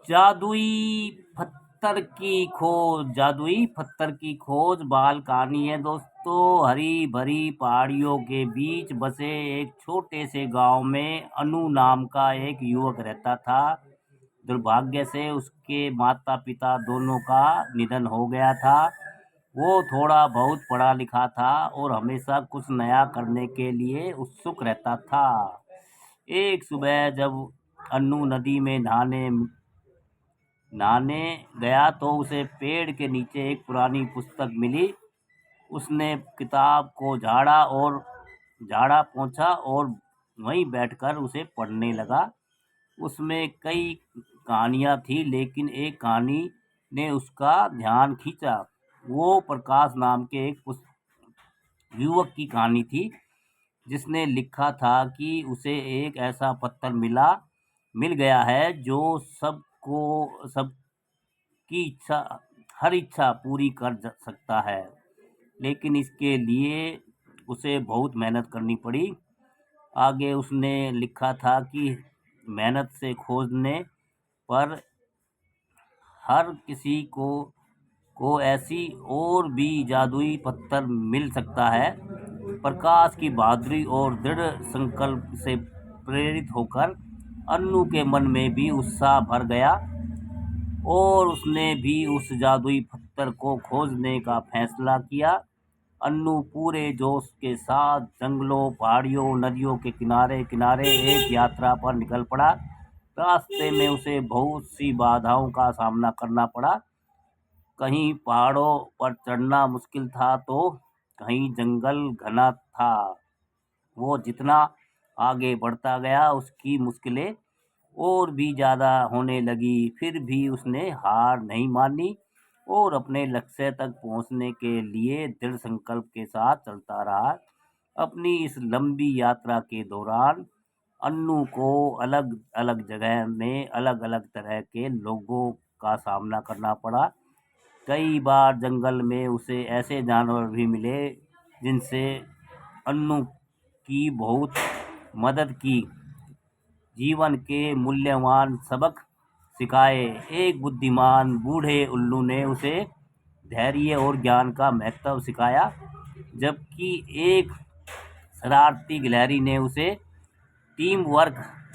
जादुई पत्थर की खोज बाल कहानी है दोस्तों। हरी भरी पहाड़ियों के बीच बसे एक छोटे से गांव में अनु नाम का एक युवक रहता था। दुर्भाग्य से उसके माता पिता दोनों का निधन हो गया था। वो थोड़ा बहुत पढ़ा लिखा था और हमेशा कुछ नया करने के लिए उत्सुक रहता था। एक सुबह जब अन्नू नदी में नहाने गया तो उसे पेड़ के नीचे एक पुरानी पुस्तक मिली। उसने किताब को झाड़ा पोंछा और वहीं बैठकर उसे पढ़ने लगा। उसमें कई कहानियां थी, लेकिन एक कहानी ने उसका ध्यान खींचा। वो प्रकाश नाम के एक युवक की कहानी थी, जिसने लिखा था कि उसे एक ऐसा पत्थर मिल गया है जो सबकी हर इच्छा पूरी कर सकता है, लेकिन इसके लिए उसे बहुत मेहनत करनी पड़ी। आगे उसने लिखा था कि मेहनत से खोजने पर हर किसी को ऐसी और भी जादुई पत्थर मिल सकता है। प्रकाश की बहादुरी और दृढ़ संकल्प से प्रेरित होकर अन्नू के मन में भी उत्साह भर गया और उसने भी उस जादुई पत्थर को खोजने का फैसला किया। अन्नू पूरे जोश के साथ जंगलों, पहाड़ियों, नदियों के किनारे किनारे एक यात्रा पर निकल पड़ा। रास्ते में उसे बहुत सी बाधाओं का सामना करना पड़ा। कहीं पहाड़ों पर चढ़ना मुश्किल था तो कहीं जंगल घना था। वो जितना आगे बढ़ता गया उसकी मुश्किलें और भी ज़्यादा होने लगी। फिर भी उसने हार नहीं मानी और अपने लक्ष्य तक पहुंचने के लिए दृढ़ संकल्प के साथ चलता रहा। अपनी इस लंबी यात्रा के दौरान अन्नू को अलग अलग जगह में अलग अलग तरह के लोगों का सामना करना पड़ा। कई बार जंगल में उसे ऐसे जानवर भी मिले जिनसे अन्नू की बहुत मदद की, जीवन के मूल्यवान सबक सिखाए। एक बुद्धिमान बूढ़े उल्लू ने उसे धैर्य और ज्ञान का महत्व सिखाया, जबकि एक शरारती गिलहरी ने उसे टीम वर्क,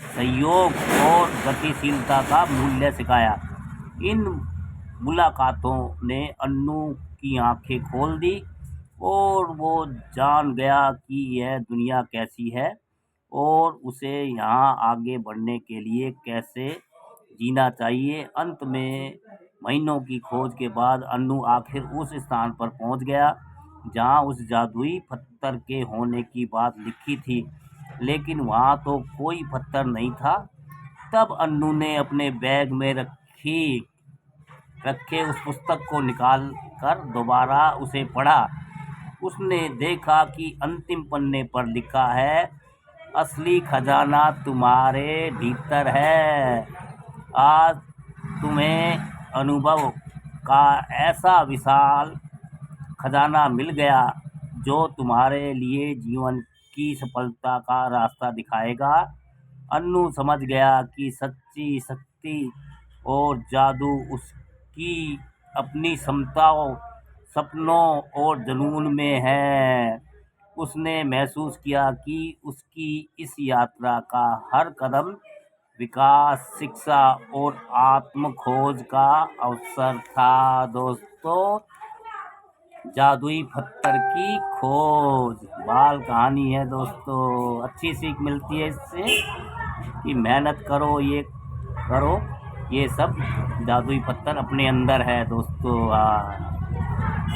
सहयोग और गतिशीलता का मूल्य सिखाया। इन मुलाकातों ने अन्नू की आंखें खोल दी और वो जान गया कि यह दुनिया कैसी है और उसे यहाँ आगे बढ़ने के लिए कैसे जीना चाहिए। अंत में महीनों की खोज के बाद अन्नू आखिर उस स्थान पर पहुँच गया जहाँ उस जादुई पत्थर के होने की बात लिखी थी, लेकिन वहाँ तो कोई पत्थर नहीं था। तब अन्नू ने अपने बैग में रखे उस पुस्तक को निकाल कर दोबारा उसे पढ़ा। उसने देखा कि अंतिम पन्ने पर लिखा है, असली खजाना तुम्हारे भीतर है। आज तुम्हें अनुभव का ऐसा विशाल खजाना मिल गया जो तुम्हारे लिए जीवन की सफलता का रास्ता दिखाएगा। अन्नू समझ गया कि सच्ची शक्ति और जादू उसकी अपनी क्षमताओं, सपनों और जुनून में है। उसने महसूस किया कि उसकी इस यात्रा का हर कदम विकास, शिक्षा और आत्म खोज का अवसर था। दोस्तों, जादुई पत्थर की खोज बाल कहानी है दोस्तों। अच्छी सीख मिलती है इससे कि मेहनत करो, ये सब जादुई पत्थर अपने अंदर है दोस्तों।